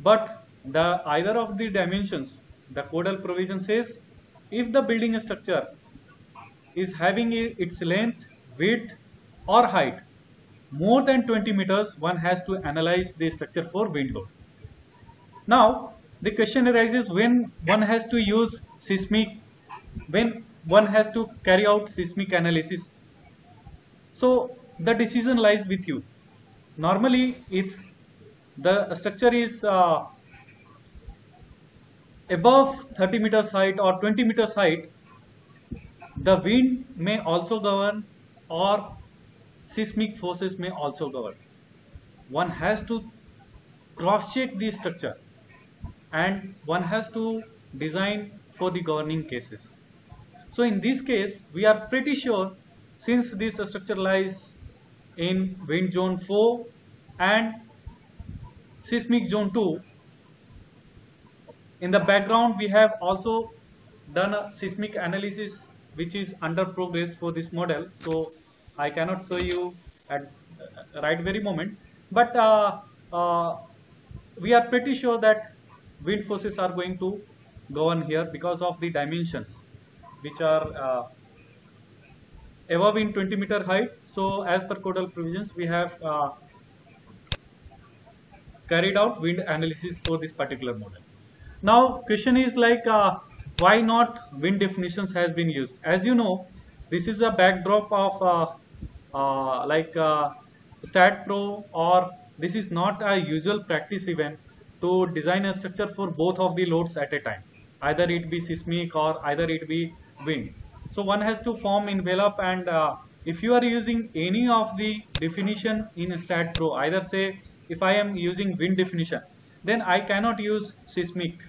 but the either of the dimensions, the codal provision says if the building structure is having its length, width or height more than 20 meters, one has to analyze the structure for wind load. Now the question arises when one has to use seismic, when one has to carry out seismic analysis. So the decision lies with you. Normally, if the structure is above 30 meters height or 20 meters height, the wind may also govern or seismic forces may also govern. One has to cross check the structure and one has to design for the governing cases. So in this case, we are pretty sure since this structure lies in wind zone 4 and seismic zone 2, in the background we have also done a seismic analysis which is under progress for this model. So I cannot show you at right very moment, but we are pretty sure that wind forces are going to govern here because of the dimensions which are above in 20-meter height. So as per codal provisions, we have carried out wind analysis for this particular model. Now question is like why not wind definitions has been used. As you know, this is a backdrop of StatPro, or this is not a usual practice event to design a structure for both of the loads at a time, either it be seismic or either it be wind. So one has to form envelope, and if you are using any of the definition in StatPro, either say if I am using wind definition, then I cannot use seismic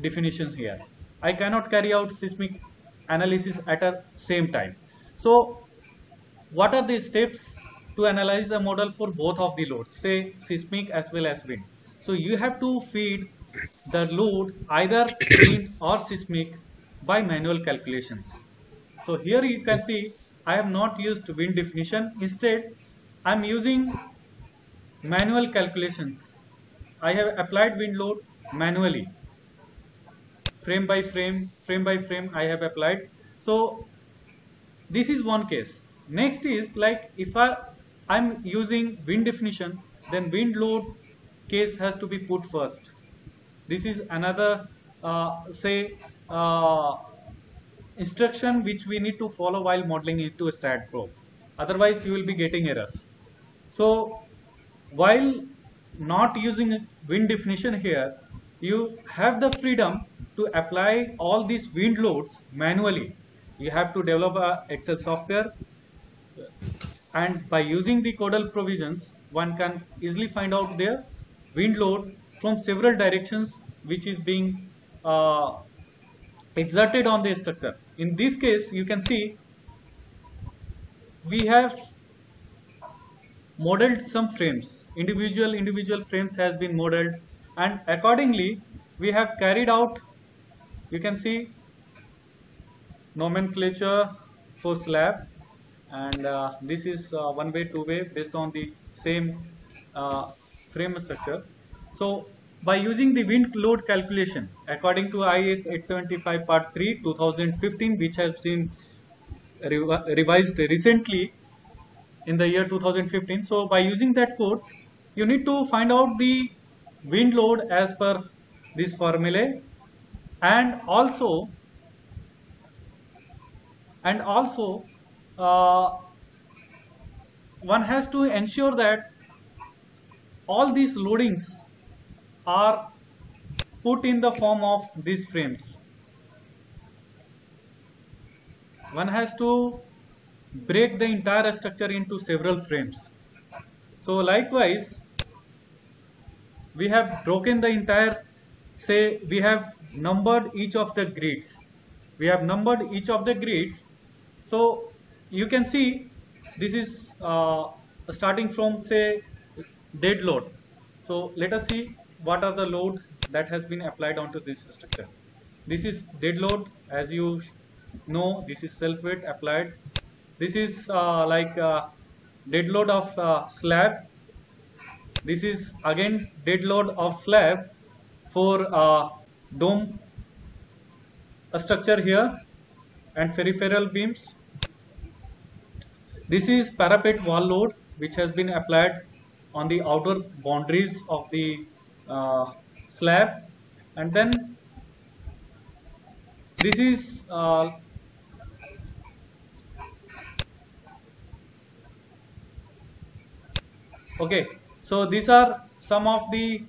definitions here. I cannot carry out seismic analysis at a same time. So what are the steps to analyze a model for both of the loads, say seismic as well as wind? So you have to feed the load either wind or seismic by manual calculations. So here you can see I have not used wind definition. Instead, I am using manual calculations. I have applied wind load manually, frame by frame I have applied. So this is one case. Next is like if I'm using wind definition, then wind load case has to be put first. This is another instruction which we need to follow while modeling into StatPro. Otherwise you will be getting errors. So while not using wind definition here, you have the freedom to apply all these wind loads manually. You have to develop a Excel software, and by using the codal provisions, one can easily find out their wind load from several directions which is being exerted on the structure. In this case, you can see we have modeled some frames. Individual frames has been modeled, and accordingly we have carried out, you can see, nomenclature for slab, and this is one way, two way based on the same frame structure. So by using the wind load calculation according to IS 875 part 3 2015, which has been revised recently in the year 2015. So by using that code, you need to find out the wind load as per this formulae, and also one has to ensure that all these loadings are put in the form of these frames. One has to break the entire structure into several frames. So likewise, we have broken the entire, say we have numbered each of the grids. So you can see this is starting from, say, dead load. So let us see what are the load that has been applied onto this structure. This is dead load, as you know. This is self weight applied. This is dead load of slab. This is again dead load of slab for dome structure here and peripheral beams. This is parapet wall load which has been applied on the outer boundaries of the slab, and then this is okay. So these are some of the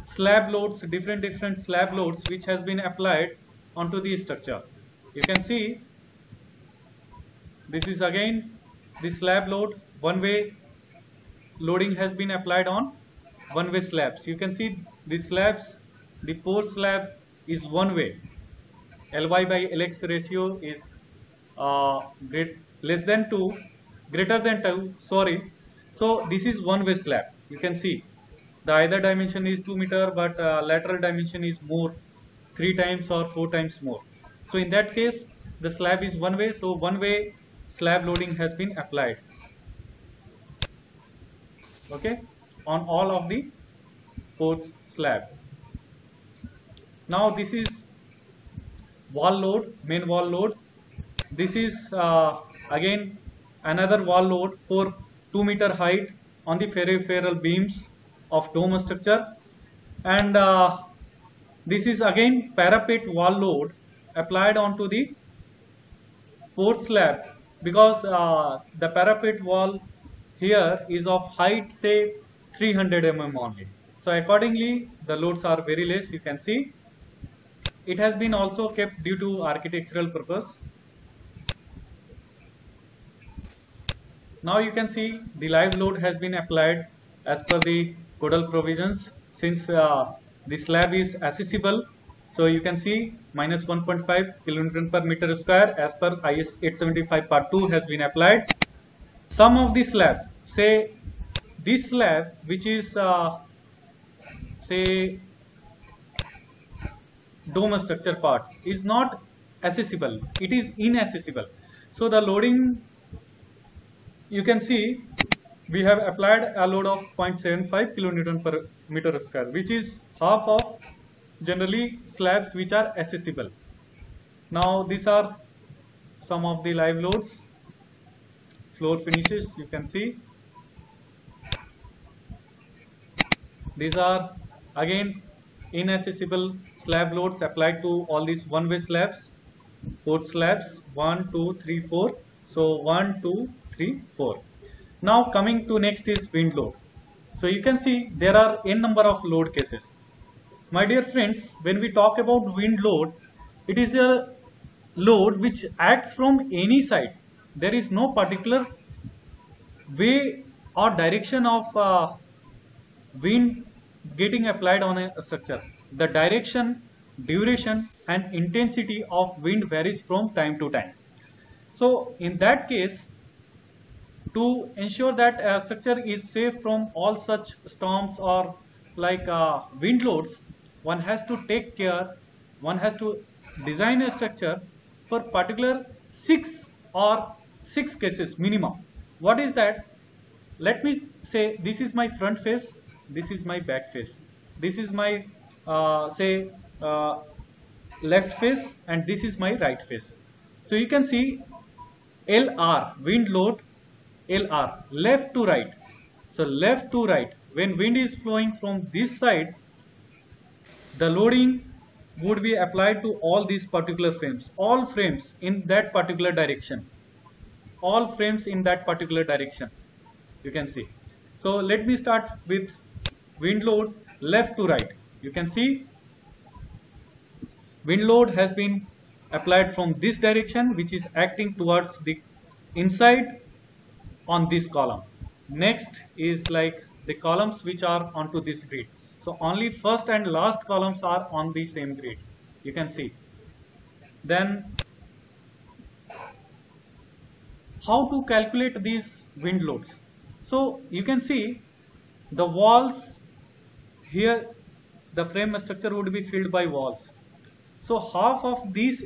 slab loads, different slab loads which has been applied onto the structure. You can see this is again the slab load, one way loading has been applied on one way slabs. You can see the slabs, the pore slab is one way. Ly by Lx ratio is less than 2, greater than 2, sorry. So this is one way slab. You can see the either dimension is 2 meter, but lateral dimension is more, 3 times or 4 times more. So in that case the slab is one way, so one way slab loading has been applied, okay, on all of the port slab. Now this is wall load, main wall load. This is again another wall load for 2 meter height on the peripheral beams of dome structure, and this is again parapet wall load applied onto the port slab, because the parapet wall here is of height say 300 mm only. So accordingly the loads are very less. You can see it has been also kept due to architectural purpose. Now you can see the live load has been applied as per the codal provisions. Since the slab is accessible, so you can see minus 1.5 kN per meter square as per IS 875 part 2 has been applied. Some of the slab, say this slab which is say dome structure part, is not accessible, it is inaccessible. So the loading, you can see we have applied a load of 0.75 kN per meter square, which is half of generally slabs which are accessible. Now these are some of the live loads, floor finishes. You can see these are again inaccessible slab loads applied to all these one way slabs, port slabs 1 2 3 4. So 1 2 3 4. Now coming to next is wind load. So you can see there are n number of load cases. My dear friends, when we talk about wind load, it is a load which acts from any side. There is no particular way or direction of wind getting applied on a structure. The direction, duration and intensity of wind varies from time to time. So in that case, to ensure that a structure is safe from all such storms or like wind loads, one has to take care, one has to design a structure for particular 6 cases minimum. What is that? Let me say this is my front face, this is my back face, this is my say left face, and this is my right face. So you can see LR, wind load, LR, left to right. So left to right, when wind is flowing from this side, the loading would be applied to all these particular frames, all frames in that particular direction, all frames in that particular direction. You can see. So let me start with wind load left to right. You can see wind load has been applied from this direction, which is acting towards the inside on this column. Next is like the columns which are onto this grid. So only first and last columns are on the same grid. You can see. Then how to calculate these wind loads? So you can see the walls here, the frame structure would be filled by walls. So half of this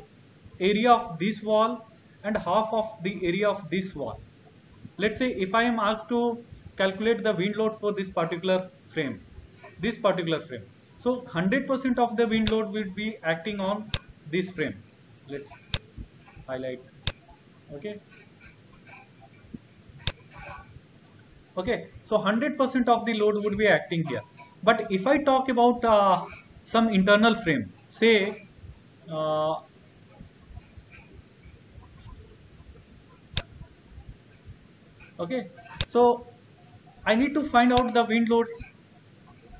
area of this wall and half of the area of this wall. Let's say if I am asked to calculate the wind load for this particular frame, this particular frame. So 100% of the wind load will be acting on this frame. Let's highlight. Okay. Okay. So 100% of the load would be acting here. But if I talk about some internal frame, say uh, okay, so I need to find out the wind load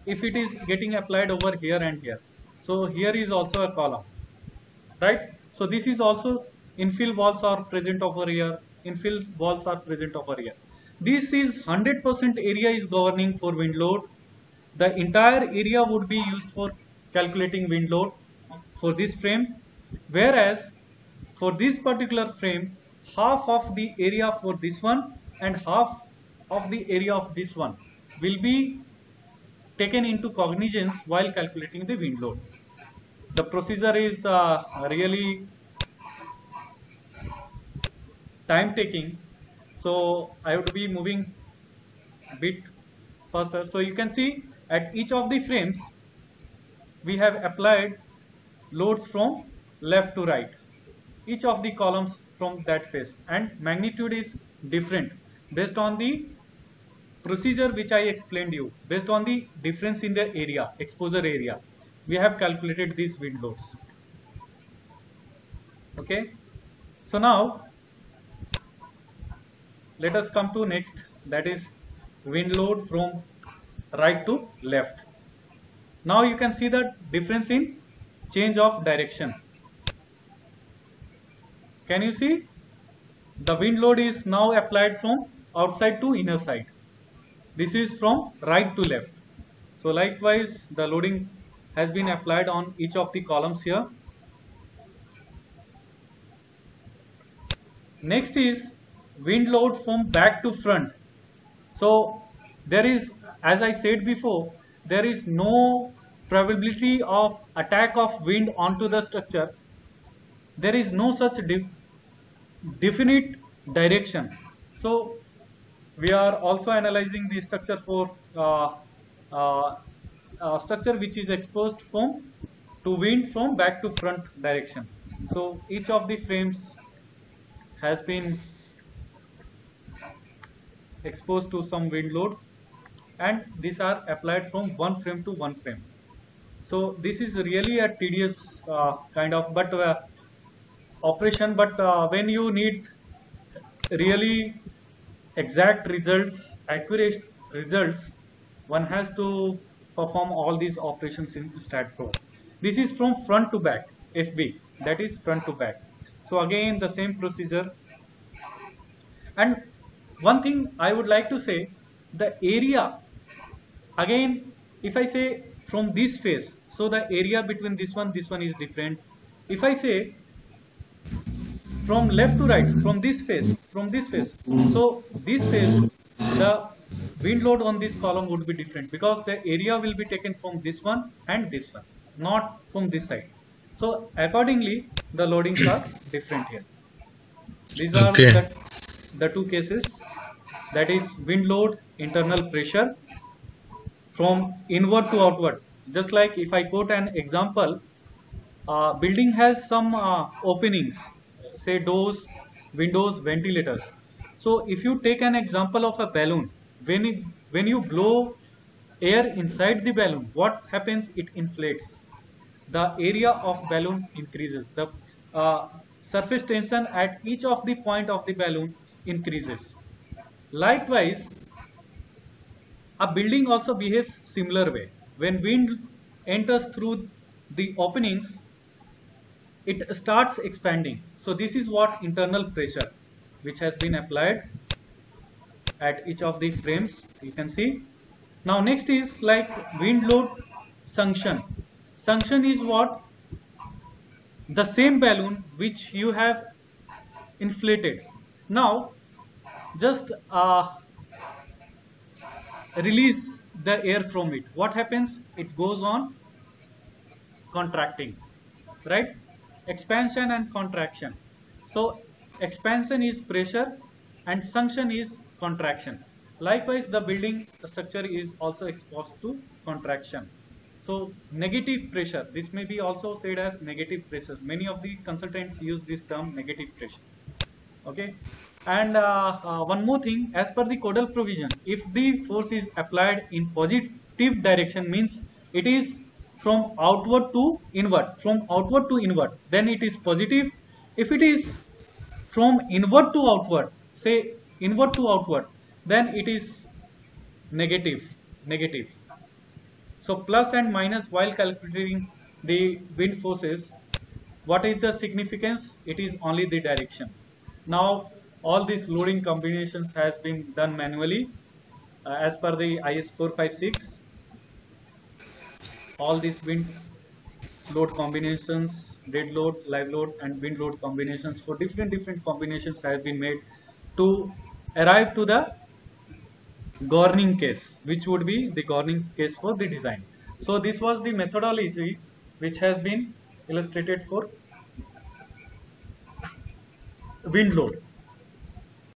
if it is getting applied over here and here. So here is also a column, right? So this is also infill walls are present over here, infill walls are present over here. This is 100% area is governing for wind load. The entire area would be used for calculating wind load for this frame, whereas for this particular frame, half of the area for this one and half of the area of this one will be taken into cognizance while calculating the wind load. The procedure is really time taking, so I would be moving a bit faster. So you can see at each of the frames we have applied loads from left to right, each of the columns from that face, and magnitude is different based on the procedure which I explained you. Based on the difference in the area, exposure area, we have calculated these wind loads. Okay, so now let us come to next, that is wind load from right to left. Now you can see the difference in change of direction. Can you see? The wind load is now applied from outside to inner side. This is from right to left. So likewise the loading has been applied on each of the columns here. Next is wind load from back to front. So there is, as I said before, there is no probability of attack of wind onto the structure. There is no such definite direction. So we are also analyzing the structure for structure which is exposed to wind from back to front direction. So each of the frames has been exposed to some wind load, and these are applied from one frame to one frame. So this is really a tedious kind of operation, but when you need really exact results, accurate results, one has to perform all these operations in StatPro. This is from front to back, FB, that is front to back. So again the same procedure. And one thing I would like to say, the area, again if I say from this face, so the area between this one is different. If I say from left to right, from this face, so this face, the wind load on this column would be different because the area will be taken from this one and this one, not from this side. So accordingly the loadings are different here. These are the two cases, that is wind load, internal pressure from inward to outward. Just like if I quote an example, building has some openings, say doors, windows, ventilators. So if you take an example of a balloon, when you blow air inside the balloon, what happens? It inflates. The area of balloon increases. The surface tension at each of the point of the balloon increases. Likewise, a building also behaves similar way. When wind enters through the openings, it starts expanding. So this is what internal pressure which has been applied at each of the frames, you can see. Now next is like wind load suction. Suction is what? The same balloon which you have inflated. Now just release the air from it. What happens? It goes on contracting, right? Expansion and contraction. So expansion is pressure and suction is contraction. Likewise, the building structure is also exposed to contraction. So negative pressure, this may be also said as negative pressure. Many of the consultants use this term negative pressure. Okay. And one more thing, as per the codal provision, if the force is applied in positive direction, means it is from outward to inward, then it is positive. If it is from inward to outward, say inward to outward, then it is negative. So plus and minus while calculating the wind forces, what is the significance? It is only the direction. Now all these loading combinations has been done manually as per the IS 456. All these wind load combinations, dead load, live load and wind load combinations for different combinations have been made to arrive to the governing case, which would be the governing case for the design. So this was the methodology which has been illustrated for wind load.